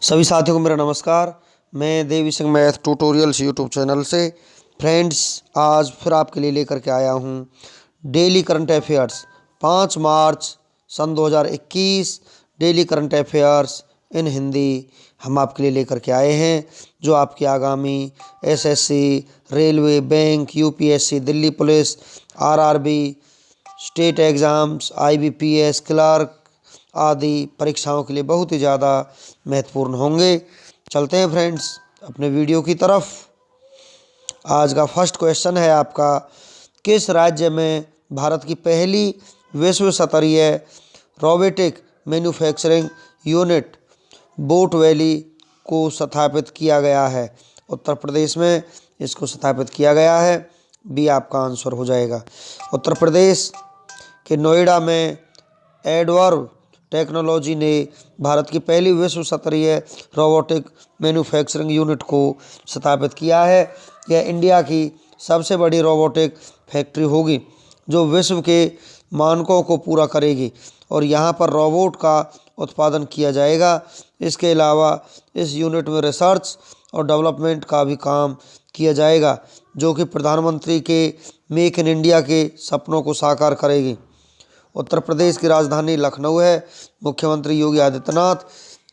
सभी साथियों को मेरा नमस्कार। मैं Devi Singh math tutorials YouTube channel से फ्रेंड्स आज फिर आपके लिए लेकर के आया हूँ डेली करंट अफेयर्स 5 मार्च सन 2021 daily current affairs in Hindi हम आपके लिए लेकर के आए हैं, जो आपकी आगामी SSC, railway, bank, UPSC, Delhi police, RRB, state exams, IBPS, clerk आदि परीक्षाओं के लिए बहुत ही ज़्यादा महत्वपूर्ण होंगे। चलते हैं फ्रेंड्स अपने वीडियो की तरफ। आज का फर्स्ट क्वेश्चन है आपका, किस राज्य में भारत की पहली विश्व स्तरीय robotic manufacturing unit boat valley को स्थापित किया गया है? उत्तर प्रदेश में इसको स्थापित किया गया है। बी आपका आंसर हो जाएगा। उत्तर प्रदेश के नोएडा में एडवर्ड टेक्नोलॉजी ने भारत की पहली विश्व स्तरीय रोबोटिक मैन्युफैक्चरिंग यूनिट को स्थापित किया है। यह इंडिया की सबसे बड़ी रोबोटिक फैक्ट्री होगी जो विश्व के मानकों को पूरा करेगी और यहाँ पर रोबोट का उत्पादन किया जाएगा। इसके अलावा इस यूनिट में रिसर्च और डेवलपमेंट का भी काम किया जाएगा, जो कि प्रधानमंत्री के मेक इन इंडिया के सपनों को साकार करेगी। उत्तर प्रदेश की राजधानी लखनऊ है। मुख्यमंत्री योगी आदित्यनाथ,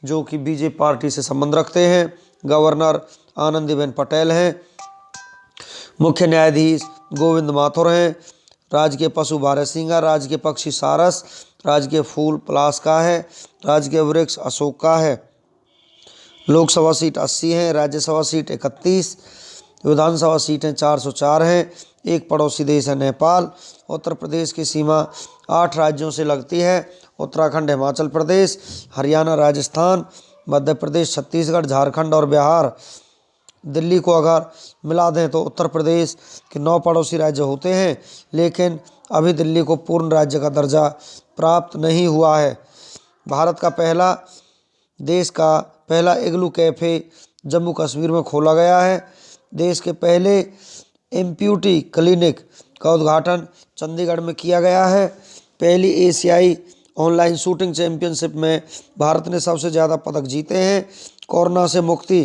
जो कि बीजेपी पार्टी से संबंध रखते हैं। गवर्नर आनंदीबेन पटेल हैं। मुख्य न्यायाधीश गोविंद माथुर हैं। राजकीय पशु बारहसिंगा, राजकीय पक्षी सारस, राजकीय फूल पलाश का है, राजकीय वृक्ष अशोक का है। लोकसभा सीट 80 है, राज्यसभा सीट 31, विधानसभा सीटें 404 हैं। एक पड़ोसी देश है नेपाल। उत्तर प्रदेश की सीमा 8 राज्यों से लगती है। उत्तराखंड, हिमाचल प्रदेश, हरियाणा, राजस्थान, मध्य प्रदेश, छत्तीसगढ़, झारखंड और बिहार। दिल्ली को अगर मिला दें तो उत्तर प्रदेश के 9 पड़ोसी राज्य होते हैं, लेकिन अभी दिल्ली को पूर्ण राज्य का दर्जा प्राप्त नहीं हुआ है। देश का पहला इग्लू कैफ़े जम्मू कश्मीर में खोला गया है। देश के पहले एम्प्यूटी क्लिनिक का उद्घाटन चंडीगढ़ में किया गया है। पहली एशियाई ऑनलाइन शूटिंग चैंपियनशिप में भारत ने सबसे ज़्यादा पदक जीते हैं। कोरोना से मुक्ति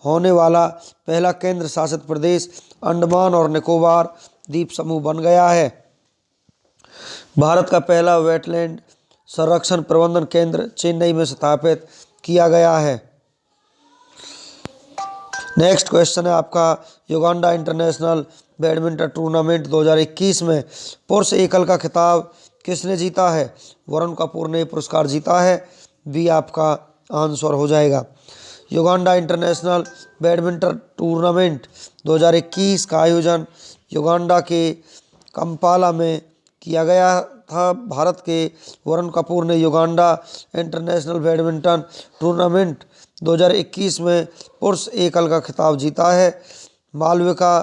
होने वाला पहला केंद्र शासित प्रदेश अंडमान और निकोबार द्वीप समूह बन गया है। भारत का पहला वेटलैंड संरक्षण प्रबंधन केंद्र चेन्नई में स्थापित किया गया है। नेक्स्ट क्वेश्चन है आपका, युगांडा इंटरनेशनल बैडमिंटन टूर्नामेंट 2021 में पुरुष एकल का खिताब किसने जीता है? वरुण कपूर ने पुरस्कार जीता है। बी आपका आंसर हो जाएगा। युगांडा इंटरनेशनल बैडमिंटन टूर्नामेंट 2021 का आयोजन युगांडा के कंपाला में किया गया था। भारत के वरुण कपूर ने युगांडा इंटरनेशनल बैडमिंटन टूर्नामेंट 2021 में पुरुष एकल का खिताब जीता है। मालविका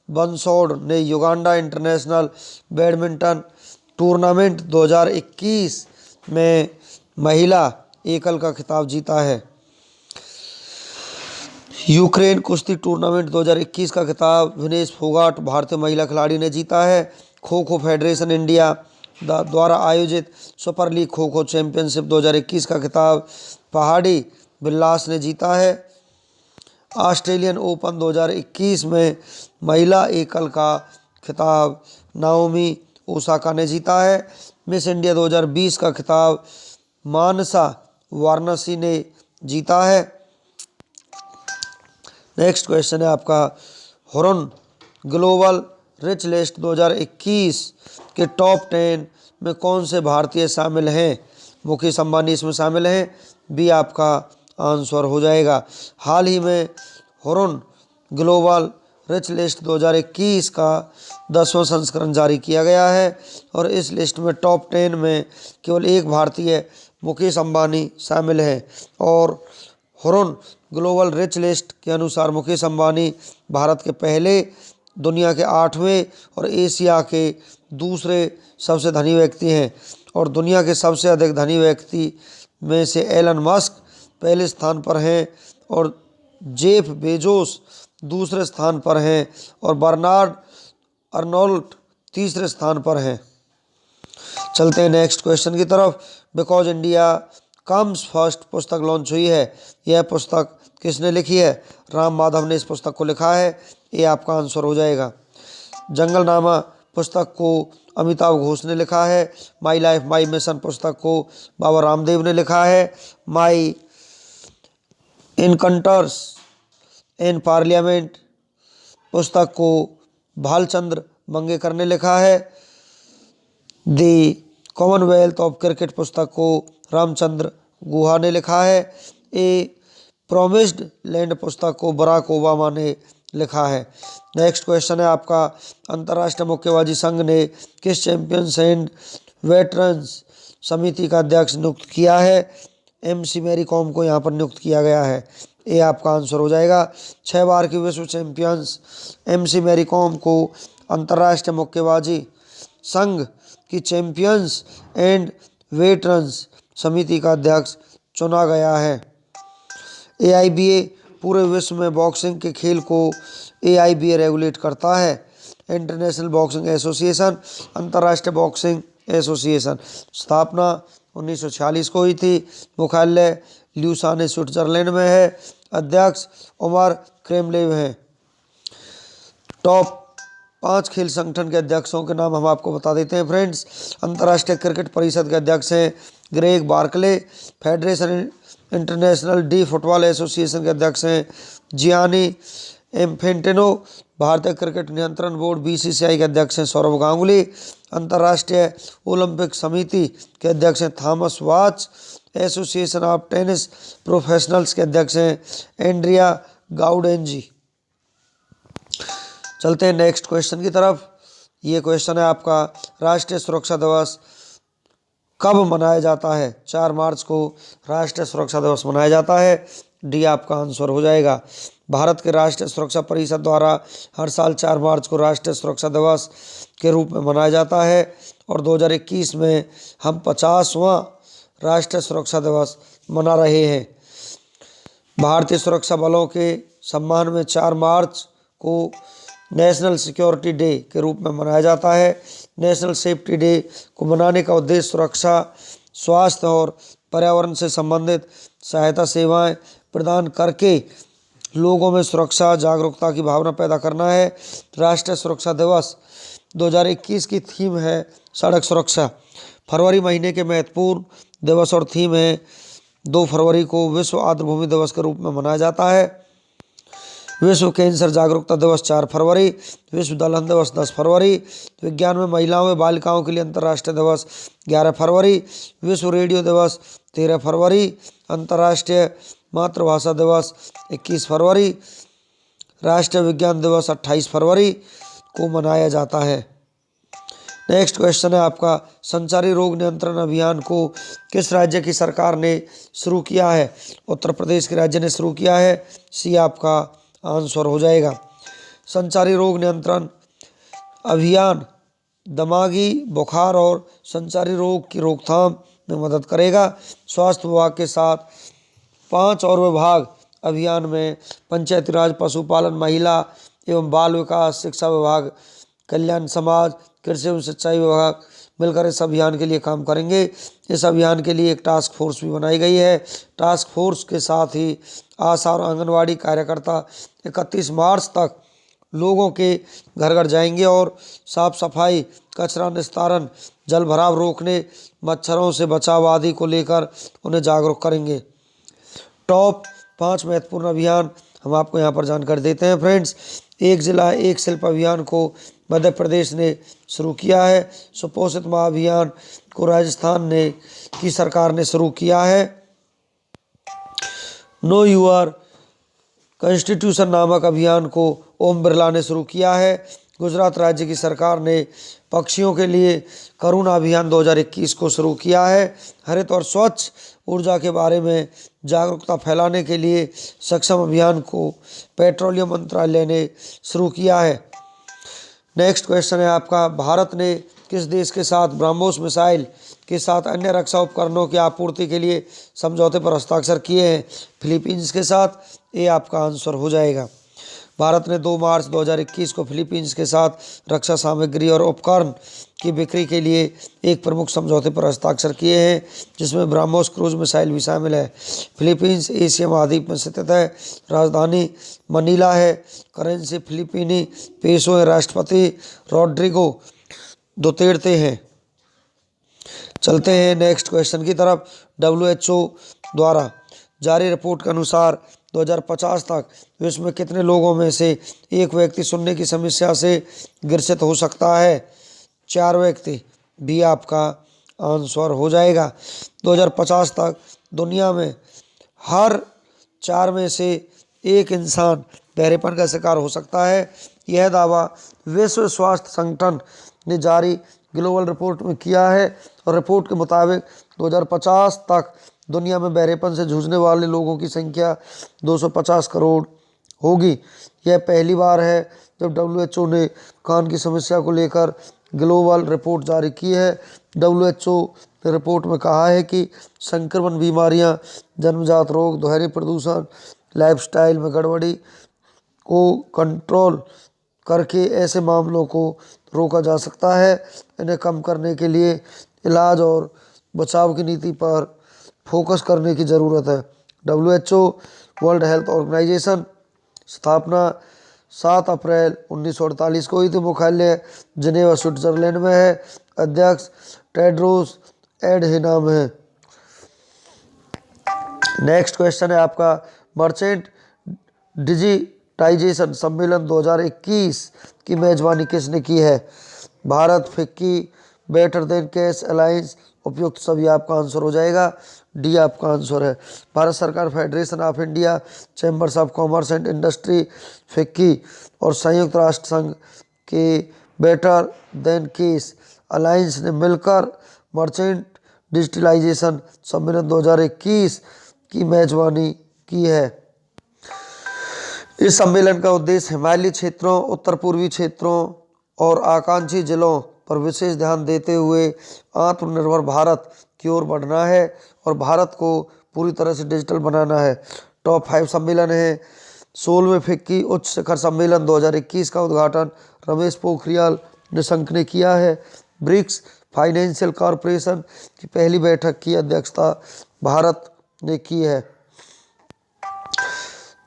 बंसोड ने युगांडा इंटरनेशनल बैडमिंटन टूर्नामेंट 2021 में महिला एकल का खिताब जीता है। यूक्रेन कुश्ती टूर्नामेंट 2021 का खिताब विनेश फोगाट भारतीय महिला खिलाड़ी ने जीता है। खो खो फेडरेशन इंडिया द्वारा आयोजित super league kho kho championship 2021 का खिताब पहाड़ी बिल्लास ने जीता है। ऑस्ट्रेलियन ओपन 2021 में महिला एकल का खिताब नाओमी ओसाका ने जीता है। मिस इंडिया 2020 का खिताब मानसा वाराणसी ने जीता है। नेक्स्ट क्वेश्चन है आपका, हुरन ग्लोबल रिच लिस्ट 2021 के टॉप 10 में कौन से भारतीय शामिल हैं? मुकेश अंबानी इसमें शामिल हैं। बी आपका आंसर हो जाएगा। हाल ही में हुरन ग्लोबल रिच लिस्ट 2021 का 10वां संस्करण जारी किया गया है और इस लिस्ट में टॉप 10 में केवल एक भारतीय मुकेश अंबानी शामिल है। और हुरन ग्लोबल रिच लिस्ट के अनुसार मुकेश अंबानी भारत के पहले, दुनिया के 8वें और एशिया के दूसरे सबसे धनी व्यक्ति हैं। और दुनिया के सबसे अधिक धनी व्यक्ति में से एलन मस्क पहले स्थान पर हैं और जेफ बेजोस दूसरे स्थान पर हैं और बर्नार्ड अर्नोल्ट तीसरे स्थान पर हैं। चलते हैं नेक्स्ट क्वेश्चन की तरफ। बिकॉज इंडिया कम्स फर्स्ट पुस्तक लॉन्च हुई है? यह पुस्तक किसने लिखी है? राम माधव ने इस पुस्तक को लिखा है। ये आपका आंसर हो जाएगा। जंगलनामा पुस्तक को अमिताभ घोष ने लिखा है। माई लाइफ माई मिशन पुस्तक को बाबा रामदेव ने लिखा है। माई इनकंटर्स इन पार्लियामेंट पुस्तक को भालचंद्र मंगेकर ने लिखा है। दी कॉमनवेल्थ ऑफ क्रिकेट पुस्तक को रामचंद्र गुहा ने लिखा है। ए प्रोमिस्ड लैंड पुस्तक को बराक ओबामा ने लिखा है। नेक्स्ट क्वेश्चन है आपका, अंतर्राष्ट्रीय मुक्केबाजी संघ ने किस चैंपियंस एंड वेटरन्स समिति का अध्यक्ष नियुक्त किया है? MC मैरी कॉम को यहाँ पर नियुक्त किया गया है। ये आपका आंसर हो जाएगा। 6 बार की विश्व चैंपियंस MC मैरी कॉम को अंतर्राष्ट्रीय मुक्केबाजी संघ की चैंपियंस एंड वेटरन्स समिति का अध्यक्ष चुना गया है। AIBA पूरे विश्व में बॉक्सिंग के खेल को AIBA रेगुलेट करता है। इंटरनेशनल बॉक्सिंग एसोसिएशन, अंतर्राष्ट्रीय बॉक्सिंग एसोसिएशन स्थापना 1946 को हुई थी। मुख्यालय ल्यूसाने स्विट्जरलैंड में है। अध्यक्ष उमर क्रेमलेव हैं। टॉप 5 खेल संगठन के अध्यक्षों के नाम हम आपको बता देते हैं फ्रेंड्स। अंतर्राष्ट्रीय क्रिकेट परिषद के अध्यक्ष हैं Greg Barclay. Federation international D football association के अध्यक्ष हैं जियानी इन्फेंटिनो। भारतीय क्रिकेट नियंत्रण बोर्ड BCCI के अध्यक्ष हैं सौरव गांगुली। अंतर्राष्ट्रीय ओलंपिक समिति के अध्यक्ष हैं Thomas watch. Association of tennis professionals के अध्यक्ष हैं एंड्रिया गाउडेंजी। चलते हैं नेक्स्ट क्वेश्चन की तरफ। ये क्वेश्चन है आपका, राष्ट्रीय सुरक्षा दिवस कब मनाया जाता है? 4 मार्च को राष्ट्रीय सुरक्षा दिवस मनाया जाता है। डी आपका आंसर हो जाएगा। भारत के राष्ट्रीय सुरक्षा परिषद द्वारा हर साल 4 मार्च को राष्ट्रीय सुरक्षा दिवस के रूप में मनाया जाता है और 2021 में हम 50वां राष्ट्रीय सुरक्षा दिवस मना रहे हैं। भारतीय सुरक्षा बलों के सम्मान में 4 मार्च को नेशनल सिक्योरिटी डे के रूप में मनाया जाता है। नेशनल सेफ्टी डे को मनाने का उद्देश्य सुरक्षा, स्वास्थ्य और पर्यावरण से संबंधित सहायता सेवाएं प्रदान करके लोगों में सुरक्षा जागरूकता की भावना पैदा करना है। राष्ट्रीय सुरक्षा दिवस 2021 की थीम है सड़क सुरक्षा। फरवरी महीने के महत्वपूर्ण दिवस और थीम है 2 फरवरी को विश्व आर्द्रभूमि दिवस के रूप में मनाया जाता है। विश्व कैंसर जागरूकता दिवस 4 फरवरी, विश्व दलहन दिवस 10 फरवरी, विज्ञान में महिलाओं व बालिकाओं के लिए अंतर्राष्ट्रीय दिवस 11 फरवरी, विश्व रेडियो दिवस 13 फरवरी, अंतर्राष्ट्रीय मातृभाषा दिवस 21 फरवरी, राष्ट्रीय विज्ञान दिवस 28 फरवरी को मनाया जाता है। नेक्स्ट क्वेश्चन है आपका, संचारी रोग नियंत्रण अभियान को किस राज्य की सरकार ने शुरू किया है? उत्तर प्रदेश के राज्य ने शुरू किया है। सी आपका आंसर हो जाएगा। संचारी रोग नियंत्रण अभियान दिमागी बुखार और संचारी रोग की रोकथाम में मदद करेगा। स्वास्थ्य विभाग के साथ 5 और विभाग अभियान में पंचायती राज, पशुपालन, महिला एवं बाल विकास, शिक्षा विभाग, कल्याण समाज, कृषि एवं सिंचाई विभाग मिलकर इस अभियान के लिए काम करेंगे। इस अभियान के लिए एक टास्क फोर्स भी बनाई गई है। टास्क फोर्स के साथ ही आशा और आंगनवाड़ी कार्यकर्ता 31 मार्च तक लोगों के घर घर जाएंगे और साफ सफाई, कचरा निस्तारण, जल भराव रोकने, मच्छरों से बचाव आदि को लेकर उन्हें जागरूक करेंगे। टॉप 5 महत्वपूर्ण अभियान हम आपको यहाँ पर जानकारी देते हैं फ्रेंड्स। एक जिला एक शिल्प अभियान को मध्य प्रदेश ने शुरू किया है। सुपोषित माह अभियान को राजस्थान की सरकार ने शुरू किया है। नो यूर कॉन्स्टिट्यूशन नामक अभियान को ओम बिरला ने शुरू किया है। गुजरात राज्य की सरकार ने पक्षियों के लिए करुणा अभियान 2021 को शुरू किया है। हरित और स्वच्छ ऊर्जा के बारे में जागरूकता फैलाने के लिए सक्षम अभियान को पेट्रोलियम मंत्रालय ने शुरू किया है। नेक्स्ट क्वेश्चन है आपका, भारत ने किस देश के साथ ब्रह्मोस मिसाइल के साथ अन्य रक्षा उपकरणों की आपूर्ति के लिए समझौते पर हस्ताक्षर किए हैं? फिलीपींस के साथ। ये आपका आंसर हो जाएगा। भारत ने 2 मार्च 2021 को फिलीपींस के साथ रक्षा सामग्री और उपकरण की बिक्री के लिए एक प्रमुख समझौते पर हस्ताक्षर किए हैं, जिसमें ब्रह्मोस क्रूज मिसाइल भी शामिल है। फिलीपींस एशिया महाद्वीप में स्थित है। राजधानी मनीला है। करेंसी फिलीपीनी पेसो है। राष्ट्रपति रोड्रिगो दुतेर्ते हैं। चलते हैं नेक्स्ट क्वेश्चन की तरफ। WHO द्वारा जारी रिपोर्ट के अनुसार 2050 तक विश्व में कितने लोगों में से एक व्यक्ति सुनने की समस्या से ग्रसित हो सकता है? 4 व्यक्ति भी आपका आंसर हो जाएगा। 2050 तक दुनिया में हर 4 में से एक इंसान बहरेपन का शिकार हो सकता है। यह दावा विश्व स्वास्थ्य संगठन ने जारी ग्लोबल रिपोर्ट में किया है और रिपोर्ट के मुताबिक 2050 तक दुनिया में बहरेपन से जूझने वाले लोगों की संख्या 250 करोड़ होगी। यह पहली बार है जब WHO ने कान की समस्या को लेकर ग्लोबल रिपोर्ट जारी की है। WHO ने रिपोर्ट में कहा है कि संक्रमण बीमारियां, जन्मजात रोग, दोहरे प्रदूषण, लाइफस्टाइल में गड़बड़ी को कंट्रोल करके ऐसे मामलों को रोका जा सकता है। इन्हें कम करने के लिए इलाज और बचाव की नीति पर फोकस करने की ज़रूरत है। WHO वर्ल्ड हेल्थ ऑर्गेनाइजेशन स्थापना 7 अप्रैल 1948 को हुई थी। मुख्यालय जिनेवा स्विट्जरलैंड में है। अध्यक्ष टेड्रोस एडहेनम है। नेक्स्ट क्वेश्चन है आपका, मर्चेंट डिजिटाइजेशन सम्मेलन 2021 की मेजबानी किसने की है? Bharat, FICCI, better than cash alliance. उपयुक्त सभी आपका आंसर हो जाएगा। डी आपका आंसर है। भारत सरकार, federation of India, chambers of commerce and industry, FICCI और संयुक्त राष्ट्र संघ के बेटर देन केस अलायंस ने मिलकर मर्चेंट डिजिटलाइजेशन सम्मेलन 2021 की मेजबानी की है। इस सम्मेलन का उद्देश्य हिमालयी क्षेत्रों, उत्तर पूर्वी क्षेत्रों और आकांक्षी जिलों पर विशेष ध्यान देते हुए आत्मनिर्भर भारत की ओर बढ़ना है और भारत को पूरी तरह से डिजिटल बनाना है। टॉप 5 सम्मेलन है। 16वें फिक्की उच्च शिखर सम्मेलन 2021 का उद्घाटन रमेश पोखरियाल निशंक ने किया है। ब्रिक्स फाइनेंशियल कॉरपोरेशन की पहली बैठक की अध्यक्षता भारत ने की है।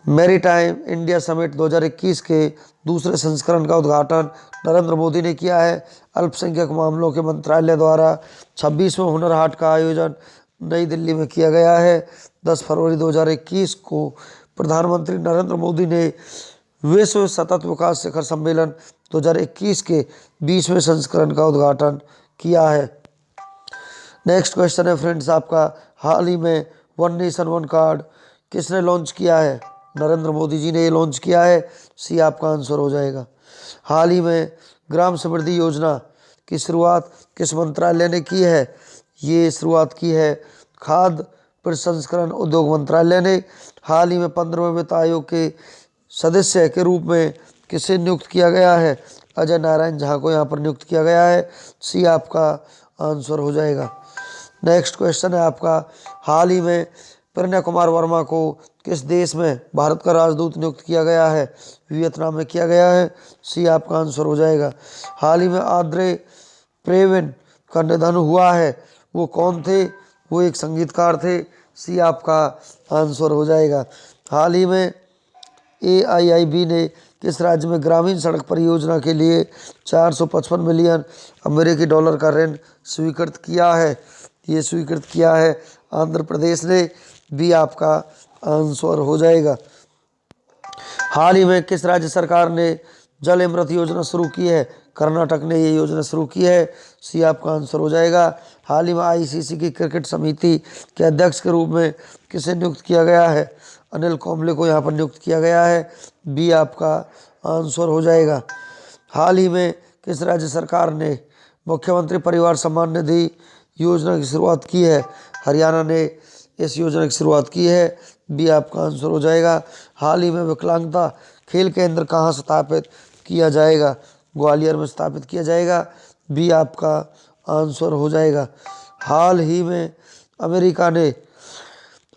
मैरीटाइम इंडिया समिट 2021 के दूसरे संस्करण का उद्घाटन नरेंद्र मोदी ने किया है। अल्पसंख्यक मामलों के मंत्रालय द्वारा 26वें हुनर हाट का आयोजन नई दिल्ली में किया गया है। 10 फरवरी 2021 को प्रधानमंत्री नरेंद्र मोदी ने विश्व सतत विकास शिखर सम्मेलन 2021 के 20वें संस्करण का उद्घाटन किया है। नेक्स्ट क्वेश्चन है फ्रेंड्स आपका, हाल ही में वन नेशन वन कार्ड किसने लॉन्च किया है? नरेंद्र मोदी जी ने ये लॉन्च किया है। सी आपका आंसर हो जाएगा। हाल ही में ग्राम समृद्धि योजना की शुरुआत किस मंत्रालय ने की है? ये शुरुआत की है खाद्य प्रसंस्करण उद्योग मंत्रालय ने। हाल ही में 15वें वित्त आयोग के सदस्य के रूप में किसे नियुक्त किया गया है? अजय नारायण झा को यहाँ पर नियुक्त किया गया है। सी आपका आंसर हो जाएगा। नेक्स्ट क्वेश्चन है आपका, हाल ही में प्रणय कुमार वर्मा को किस देश में भारत का राजदूत नियुक्त किया गया है? वियतनाम में किया गया है। सी आपका आंसर हो जाएगा। हाल ही में आद्रे प्रेविन का निधन हुआ है, वो कौन थे? वो एक संगीतकार थे। सी आपका आंसर हो जाएगा। हाल ही में AIIB ने किस राज्य में ग्रामीण सड़क परियोजना के लिए 455 मिलियन अमेरिकी डॉलर का ऋण स्वीकृत किया है? ये स्वीकृत किया है आंध्र प्रदेश ने। भी आपका आंसर हो जाएगा। हाल ही में किस राज्य सरकार ने जल अमृत योजना शुरू की है? कर्नाटक ने ये योजना शुरू की है। सी आपका आंसर हो जाएगा। हाल ही में ICC की क्रिकेट समिति के अध्यक्ष के रूप में किसे नियुक्त किया गया है? अनिल कुंबले को यहाँ पर नियुक्त किया गया है। बी आपका आंसर हो जाएगा। हाल ही में किस राज्य सरकार ने मुख्यमंत्री परिवार सम्मान निधि योजना की शुरुआत की है? हरियाणा ने इस योजना की शुरुआत की है। बी आपका आंसर हो जाएगा। हाल ही में विकलांगता खेल केंद्र कहाँ स्थापित किया जाएगा? ग्वालियर में स्थापित किया जाएगा। बी आपका आंसर हो जाएगा। हाल ही में अमेरिका ने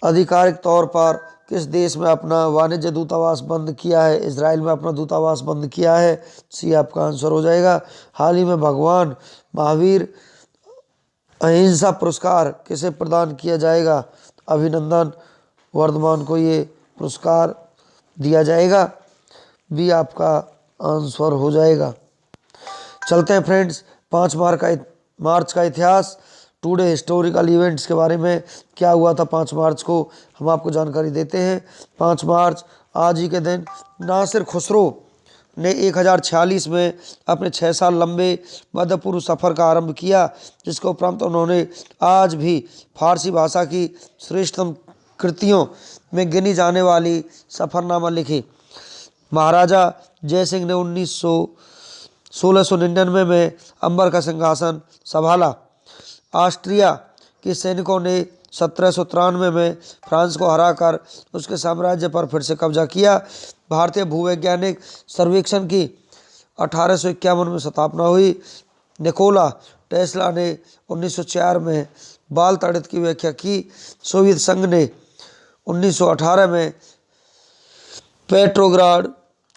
आधिकारिक तौर पर किस देश में अपना वाणिज्य दूतावास बंद किया है? इजराइल में अपना दूतावास बंद किया है। सी आपका आंसर हो जाएगा। हाल ही में भगवान महावीर अहिंसा पुरस्कार किसे प्रदान किया जाएगा? अभिनंदन वर्धमान को ये पुरस्कार दिया जाएगा। भी आपका आंसर हो जाएगा। चलते हैं फ्रेंड्स 5 मार्च का इतिहास। टुडे हिस्टोरिकल इवेंट्स के बारे में क्या हुआ था 5 मार्च को हम आपको जानकारी देते हैं। 5 मार्च आज ही के दिन नासिर खुसरो ने 1046 में अपने 6 साल लंबे मध्य पूर्व सफ़र का आरंभ किया, जिसके उपरांत उन्होंने आज भी फारसी भाषा की श्रेष्ठतम कृतियों में गिनी जाने वाली सफ़रनामा लिखी। महाराजा जयसिंह ने 1699 में अंबर का सिंहासन संभाला। ऑस्ट्रिया के सैनिकों ने 1793 में फ्रांस को हराकर उसके साम्राज्य पर फिर से कब्जा किया। भारतीय भूवैज्ञानिक सर्वेक्षण की 1851 में स्थापना हुई। निकोला टेस्ला ने 1904 में बाल तड़ित की व्याख्या की। सोवियत संघ ने 1918 में पेट्रोग्राड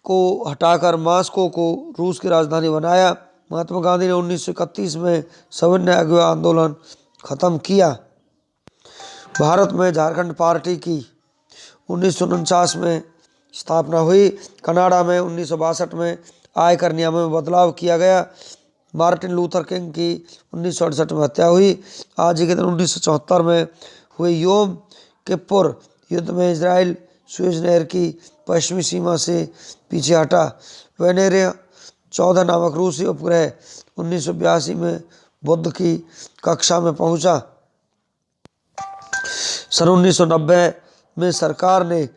को हटाकर मॉस्को को रूस की राजधानी बनाया। महात्मा गांधी ने 1931 में सविनय अगुवा आंदोलन खत्म किया। भारत में झारखंड पार्टी की 1949 में स्थापना हुई। कनाडा में 1962 में आयकर नियमों में बदलाव किया गया। मार्टिन लूथर किंग की 1968 में हत्या हुई। आज ही के दिन 1974 में हुए योम किप्पुर युद्ध में इजराइल सुएज नहर की पश्चिमी सीमा से पीछे हटा। वेनेरिया 14 नामक रूसी उपग्रह 1982 में बुध की कक्षा में पहुंचा। सन 1990 में सरकार ने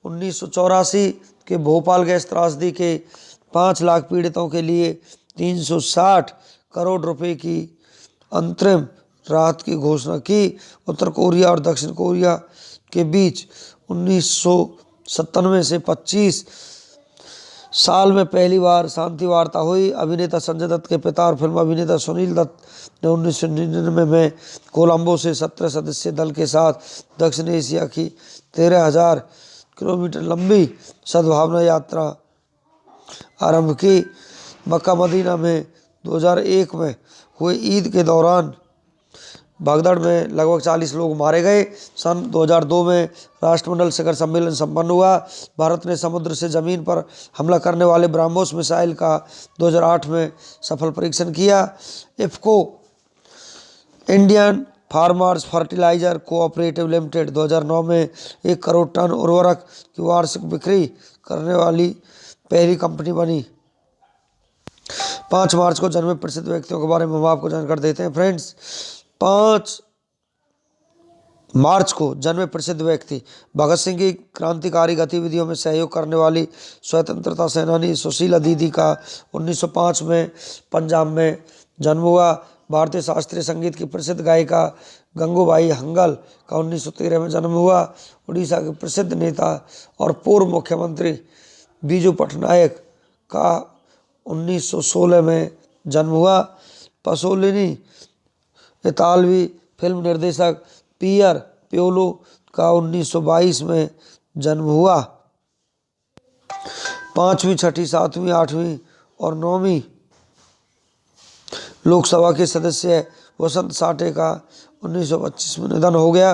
1984 के भोपाल गैस त्रासदी के 5 लाख पीड़ितों के लिए 360 करोड़ रुपए की अंतरिम राहत की घोषणा की। उत्तर कोरिया और दक्षिण कोरिया के बीच 1997 से 25 साल में पहली बार शांति वार्ता हुई। अभिनेता संजय दत्त के पिता और फिल्म अभिनेता सुनील दत्त ने 1999 में कोलंबो से 17 सदस्यीय दल के साथ दक्षिण एशिया की 13,000 किलोमीटर लंबी सद्भावना यात्रा आरंभ की। मक्का मदीना में 2001 में हुए ईद के दौरान भगदड़ में लगभग 40 लोग मारे गए। सन 2002 में राष्ट्रमंडल शिखर सम्मेलन संपन्न हुआ। भारत ने समुद्र से जमीन पर हमला करने वाले ब्रह्मोस मिसाइल का 2008 में सफल परीक्षण किया। इफ्को इंडियन फार्मर्स फर्टिलाइजर कोऑपरेटिव लिमिटेड 2009 में 1 करोड़ टन उर्वरक की वार्षिक बिक्री करने वाली पहली कंपनी बनी। 5 मार्च को जन्मे प्रसिद्ध व्यक्तियों के बारे में हम आपको जानकारी देते हैं फ्रेंड्स। 5 मार्च को जन्मे प्रसिद्ध व्यक्ति भगत सिंह की क्रांतिकारी गतिविधियों में सहयोग करने वाली स्वतंत्रता सेनानी सुशीला दीदी का 1905 में पंजाब में जन्म हुआ। भारतीय शास्त्रीय संगीत की प्रसिद्ध गायिका गंगूबाई हंगल का 1913 में जन्म हुआ। उड़ीसा के प्रसिद्ध नेता और पूर्व मुख्यमंत्री बीजू पटनायक का 1916 में जन्म हुआ। पसोलिनी इतालवी फिल्म निर्देशक पियर प्योलो का 1922 में जन्म हुआ। 5वीं, 6ठी, 7वीं, 8वीं और 9वीं लोकसभा के सदस्य वसंत साठे का 1925 में निधन हो गया।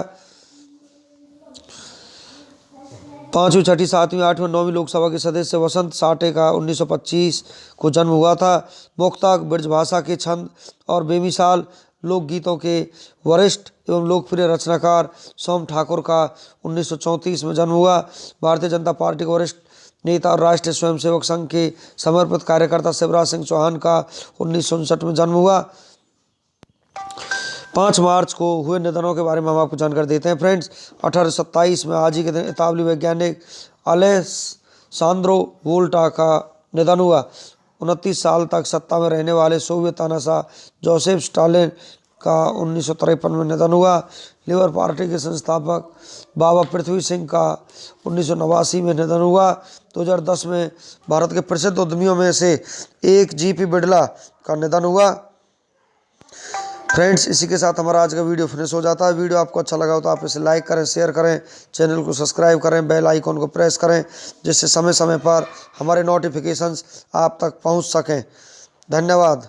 5वीं, 6ठी, 7वीं, 8वीं और 9वीं लोकसभा के सदस्य वसंत साठे का 1925 को जन्म हुआ था। मुक्तक, ब्रजभाषा के छंद और बेमिसाल लोकगीतों के वरिष्ठ एवं लोकप्रिय रचनाकार सोम ठाकुर का 1934 में जन्म हुआ। भारतीय जनता पार्टी के वरिष्ठ नेता और राष्ट्रीय स्वयंसेवक संघ के समर्पित कार्यकर्ता शिवराज सिंह चौहान का 1959 में जन्म हुआ। 5 मार्च को हुए निधनों के बारे में हम आपको जानकारी देते हैं फ्रेंड्स। 1827 में आज ही के दिन इतालवी वैज्ञानिक अलेसांद्रो वोल्टा का निधन हुआ। 29 साल तक सत्ता में रहने वाले सोवियत तानाशाह जोसेफ स्टालिन का 1953 में निधन हुआ। लेबर पार्टी के संस्थापक बाबा पृथ्वी सिंह का 1989 में निधन हुआ। 2010 में भारत के प्रसिद्ध उद्यमियों में से एक जीपी बिड़ला का निधन हुआ। फ्रेंड्स, इसी के साथ हमारा आज का वीडियो फिनिश हो जाता है। वीडियो आपको अच्छा लगा हो तो आप इसे लाइक करें, शेयर करें, चैनल को सब्सक्राइब करें, बेल आइकॉन को प्रेस करें, जिससे समय समय पर हमारे नोटिफिकेशंस आप तक पहुंच सकें। धन्यवाद।